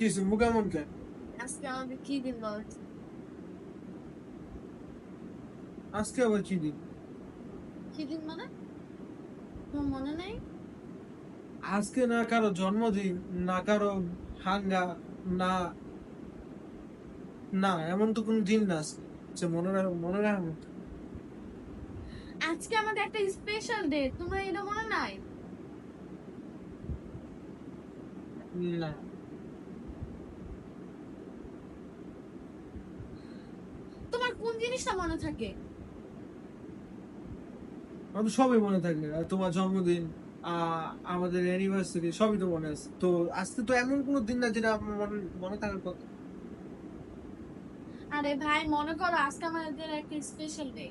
কিছু মুখ এমন কেন? আজকে আমাদের কি দিন বলতো? আজকে আবার কি দিন? কি দিন মানে? তোমার মনে নেই? আজকে না কারো জন্মদিন, না কারো হাঙ্গা, না না এমন তো কোনো দিন না আজকে যে মনে রাখার মতো। আজকে আমাদের একটা স্পেশাল ডে, তোমার এটা মনে নাই? না, তোমার কোন জিনিসটা মনে থাকে? আমার তো সবই মনে থাকে। আর তোমার জন্মদিন, আমাদের অ্যানিভার্সারি সবই তো মনে আছে। তো আজকে তো এমন কোনো দিন না যেটা আমার মনে মনে থাকার কথা। আরে ভাই, মনে করো আজকে আমাদের একটা স্পেশাল ডে।